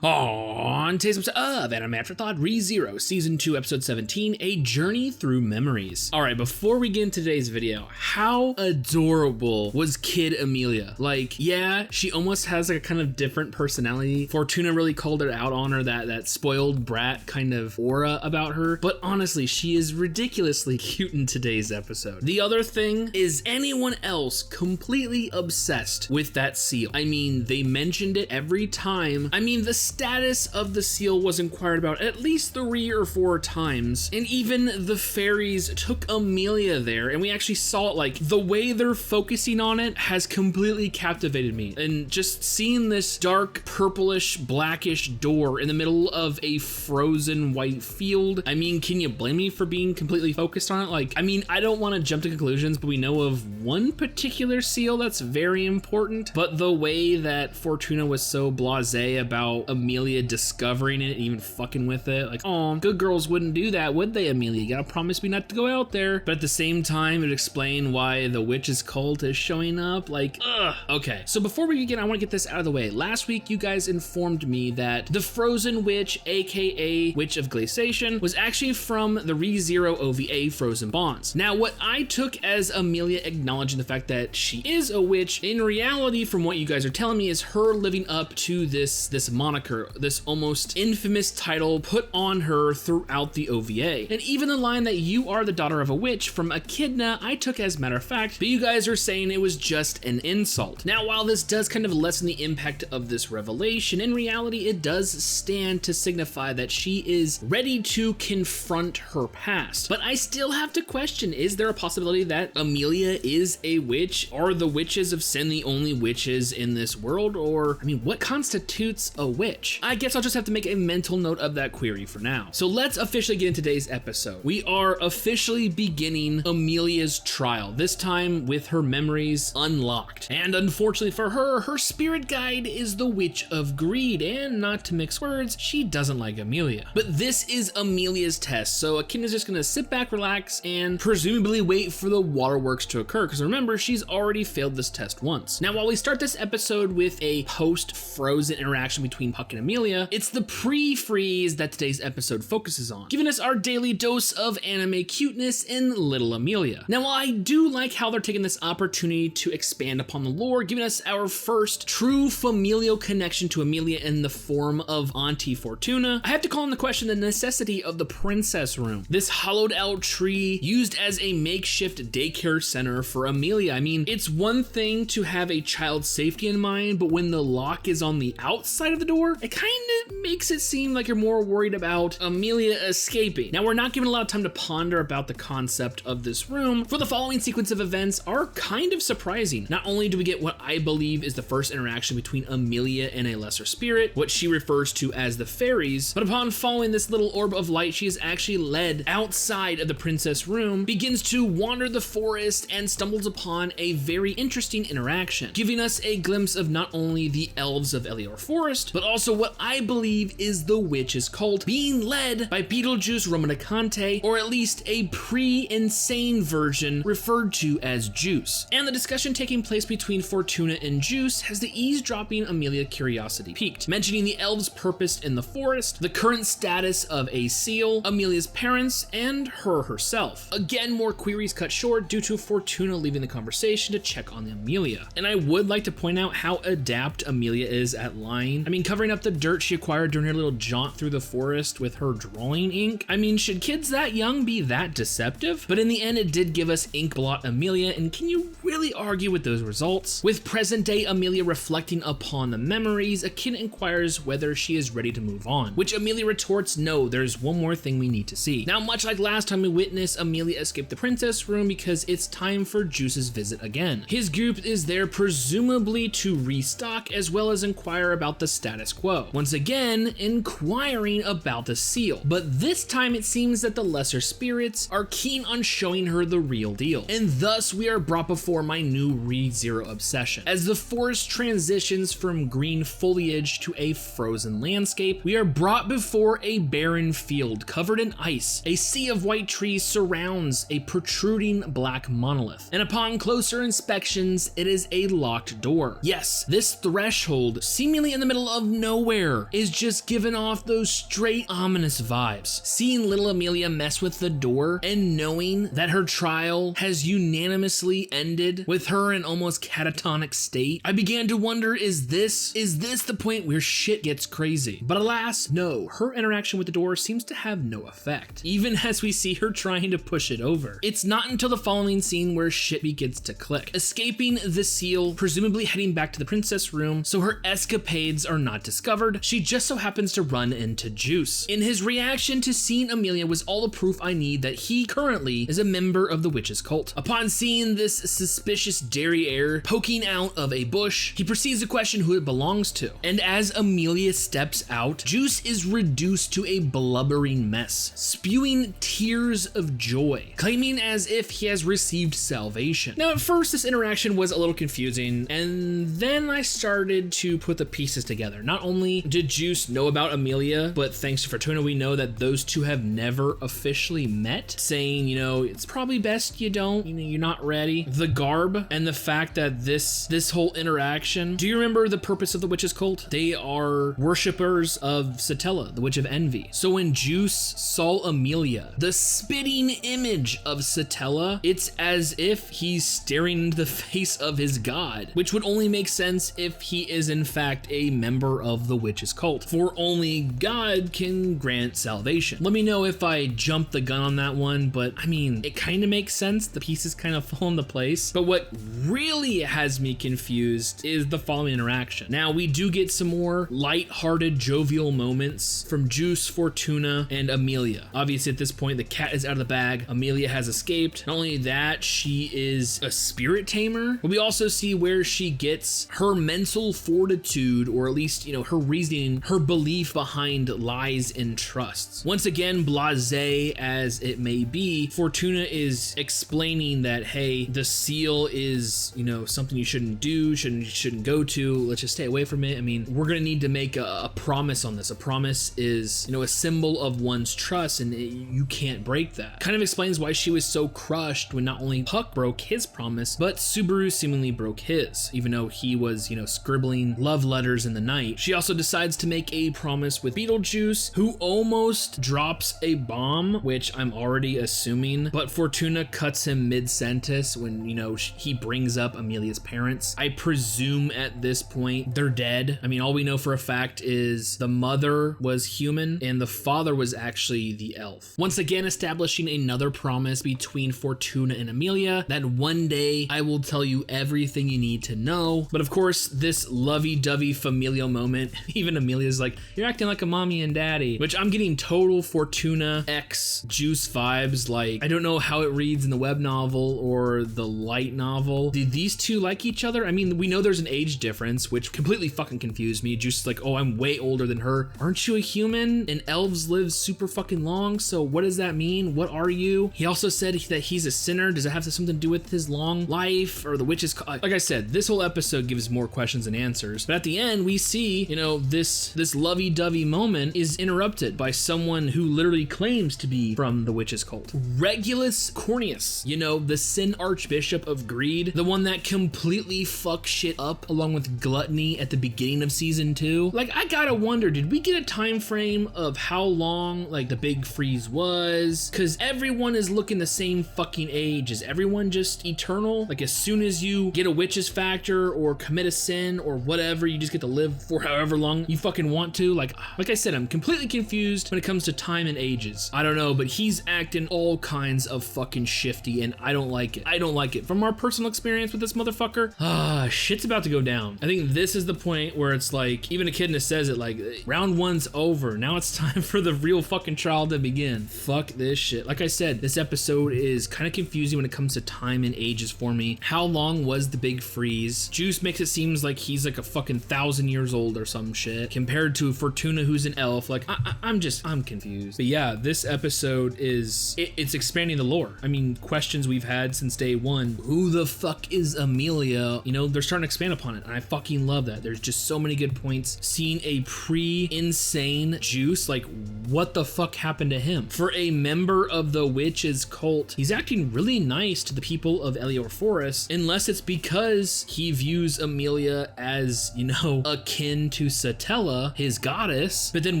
On today's episode of Anime Afterthought, ReZero, Season 2, Episode 17, A Journey Through Memories. Alright, before we get into today's video, how adorable was Kid Emilia? Like, yeah, she almost has like a kind of different personality. Fortuna really called it out on her, that spoiled brat kind of aura about her, but honestly, she is ridiculously cute in today's episode. The other thing is anyone else completely obsessed with that seal. I mean, they mentioned it every time. I mean, the status of the seal was inquired about at least 3 or 4 times, and even the fairies took Emilia there, and we actually saw it. Like, the way they're focusing on it has completely captivated me, and just seeing this dark purplish blackish door in the middle of a frozen white field, I mean, can you blame me for being completely focused on it? Like, I mean, I don't want to jump to conclusions, but we know of one particular seal that's very important, but the way that Fortuna was so blasé about Emilia discovering it and even fucking with it, like, oh, good girls wouldn't do that, would they, Emilia? You gotta promise me not to go out there. But at the same time, it would explain why the witch's cult is showing up. Like, ugh. Okay, so before we begin, I want to get this out of the way. Last week, you guys informed me that the Frozen Witch, aka Witch of Glaciation, was actually from the ReZero OVA Frozen Bonds. Now, what I took as Emilia acknowledging the fact that she is a witch, in reality, from what you guys are telling me, is her living up to this moniker, this almost infamous title put on her throughout the OVA. And even the line that you are the daughter of a witch from Echidna, I took as matter of fact, but you guys are saying it was just an insult. Now, while this does kind of lessen the impact of this revelation, in reality, it does stand to signify that she is ready to confront her past. But I still have to question, is there a possibility that Emilia is a witch? Are the witches of Sin the only witches in this world? Or, I mean, what constitutes a witch? I guess I'll just have to make a mental note of that query for now. So let's officially get into today's episode. We are officially beginning Emilia's trial, this time with her memories unlocked. And unfortunately for her, her spirit guide is the Witch of Greed, and not to mix words, she doesn't like Emilia. But this is Emilia's test, so Echidna's just gonna sit back, relax, and presumably wait for the waterworks to occur, because remember, she's already failed this test once. Now, while we start this episode with a post-Frozen interaction between Puck and Emilia, it's the pre-freeze that today's episode focuses on, giving us our daily dose of anime cuteness in Little Emilia. Now, while I do like how they're taking this opportunity to expand upon the lore, giving us our first true familial connection to Emilia in the form of Auntie Fortuna, I have to call into question the necessity of the princess room, this hollowed out tree used as a makeshift daycare center for Emilia. I mean, it's one thing to have a child's safety in mind, but when the lock is on the outside of the door, it kind of makes it seem like you're more worried about Emilia escaping. Now, we're not given a lot of time to ponder about the concept of this room, for the following sequence of events are kind of surprising. Not only do we get what I believe is the first interaction between Emilia and a lesser spirit, what she refers to as the fairies, but upon following this little orb of light, she is actually led outside of the princess room, begins to wander the forest, and stumbles upon a very interesting interaction, giving us a glimpse of not only the elves of Elior Forest, but also what I believe is the witch's cult, being led by Beetlejuice romanee-conti, or at least a pre-insane version referred to as Juice. And the discussion taking place between Fortuna and Juice has the eavesdropping Emilia curiosity piqued, mentioning the elves' purpose in the forest, the current status of a seal, Emilia's parents, and her herself. Again, more queries cut short due to Fortuna leaving the conversation to check on Emilia. And I would like to point out how adept Emilia is at lying. I mean, covering up the dirt she acquired during her little jaunt through the forest with her drawing ink. I mean, should kids that young be that deceptive? But in the end, it did give us ink blot Emilia, and can you really argue with those results? With present day Emilia reflecting upon the memories, Echidna inquires whether she is ready to move on, which Emilia retorts, no, there's one more thing we need to see. Now, much like last time we witnessed Emilia escape the princess room, because it's time for Juice's visit again. His group is there presumably to restock, as well as inquire about the status quo. Once again, inquiring about the seal, but this time it seems that the lesser spirits are keen on showing her the real deal, and thus we are brought before my new ReZero obsession. As the forest transitions from green foliage to a frozen landscape, we are brought before a barren field covered in ice. A sea of white trees surrounds a protruding black monolith, and upon closer inspections, it is a locked door. Yes, this threshold, seemingly in the middle of nowhere, is just giving off those straight ominous vibes. Seeing little Emilia mess with the door and knowing that her trial has unanimously ended with her in almost catatonic state, I began to wonder, is this the point where shit gets crazy? But alas, no, her interaction with the door seems to have no effect, even as we see her trying to push it over. It's not until the following scene where shit begins to click. Escaping the seal, presumably heading back to the princess room so her escapades are not discovered, she just so happens to run into Juice. In his reaction to seeing Emilia was all the proof I need that he currently is a member of the witch's cult. Upon seeing this suspicious derriere poking out of a bush, he proceeds to question who it belongs to. And as Emilia steps out, Juice is reduced to a blubbering mess, spewing tears of joy, claiming as if he has received salvation. Now, at first, this interaction was a little confusing, and then I started to put the pieces together. Not only did Juice know about Emilia, but thanks to Fortuna, we know that those two have never officially met, saying, you know, it's probably best you don't, you know, you're not ready. The garb and the fact that this whole interaction, do you remember the purpose of the witch's cult? They are worshippers of Satella, the witch of envy. So when Juice saw Emilia, the spitting image of Satella, it's as if he's staring into the face of his god, which would only make sense if he is in fact a member of the witch's cult, for only God can grant salvation. Let me know if I jumped the gun on that one, but I mean, it kind of makes sense. The pieces kind of fall into place. But what really has me confused is the following interaction. Now, we do get some more light-hearted, jovial moments from Juice, Fortuna, and Emilia. Obviously, at this point, the cat is out of the bag. Emilia has escaped. Not only that, she is a spirit tamer, but we also see where she gets her mental fortitude, or at least, you know, her reasoning, her belief behind lies and trusts. Once again, blasé as it may be, Fortuna is explaining that, hey, the seal is, you know, something you shouldn't do, shouldn't go to. Let's just stay away from it. I mean, we're gonna need to make a promise on this. A promise is, you know, a symbol of one's trust, and you can't break that. Kind of explains why she was so crushed when not only Puck broke his promise, but Subaru seemingly broke his, even though he was, you know, scribbling love letters in the night. She also decides to make a promise with Beetlejuice, who almost drops a bomb, which I'm already assuming, but Fortuna cuts him mid-sentence when, you know, he brings up Emilia's parents. I presume at this point they're dead. I mean, all we know for a fact is the mother was human and the father was actually the elf. Once again, establishing another promise between Fortuna and Emilia that one day I will tell you everything you need to know. But of course, this lovey-dovey familial moment, even Emilia's like, you're acting like a mommy and daddy, which I'm getting total Fortuna X Juice vibes. Like, I don't know how it reads in the web novel or the light novel. Did these two like each other? I mean, we know there's an age difference, which completely fucking confused me. Juice is like, oh, I'm way older than her. Aren't you a human? And elves live super fucking long, so what does that mean? What are you? He also said that he's a sinner. Does it have something to do with his long life or the witch's? Like I said, this whole episode gives more questions than answers. But at the end, we see, you know, this lovey-dovey moment is interrupted by someone who literally claims to be from the witch's cult. Regulus Cornelius, you know, the Sin Archbishop of Greed, the one that completely fucked shit up along with Gluttony at the beginning of season 2. Like, I gotta wonder, did we get a time frame of how long, like, the big freeze was? Because everyone is looking the same fucking age. Is everyone just eternal? Like, as soon as you get a witch's factor or commit a sin or whatever, you just get to live for however long you fucking want to? Like I said, I'm completely confused when it comes to time and ages. I don't know, but he's acting all kinds of fucking shifty, and I don't like it. I don't like it. From our personal experience with this motherfucker, shit's about to go down. I think this is the point where it's like, even Echidna says it, like, round one's over. Now it's time for the real fucking trial to begin. Fuck this shit. Like I said, this episode is kind of confusing when it comes to time and ages for me. How long was the big freeze? Juice makes it seem like he's like a fucking 1,000 years old or some shit, compared to Fortuna, who's an elf. Like, I'm confused. But yeah, this episode is, it's expanding the lore. I mean, questions we've had since day one. Who the fuck is Emilia? You know, they're starting to expand upon it, and I fucking love that. There's just so many good points. Seeing a pre-insane Juice, like, what the fuck happened to him? For a member of the witch's cult, he's acting really nice to the people of Elior Forest, unless it's because he views Emilia as, you know, akin to Satella, Emilia his goddess, but then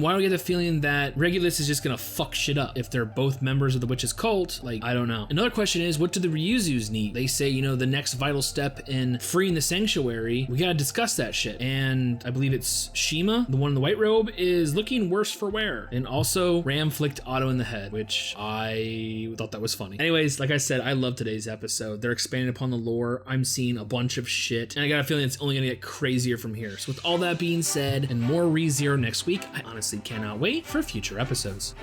why do we get the feeling that Regulus is just gonna fuck shit up if they're both members of the witch's cult? Like, I don't know. Another question is, what do the Ryuzus need? They say, you know, the next vital step in freeing the sanctuary, we gotta discuss that shit. And I believe it's Shima, the one in the white robe, is looking worse for wear. And also Ram flicked Otto in the head, which I thought that was funny. Anyways, like I said, I love today's episode. They're expanding upon the lore. I'm seeing a bunch of shit, and I got a feeling it's only gonna get crazier from here. So with all that being said, and more ReZero next week, I honestly cannot wait for future episodes.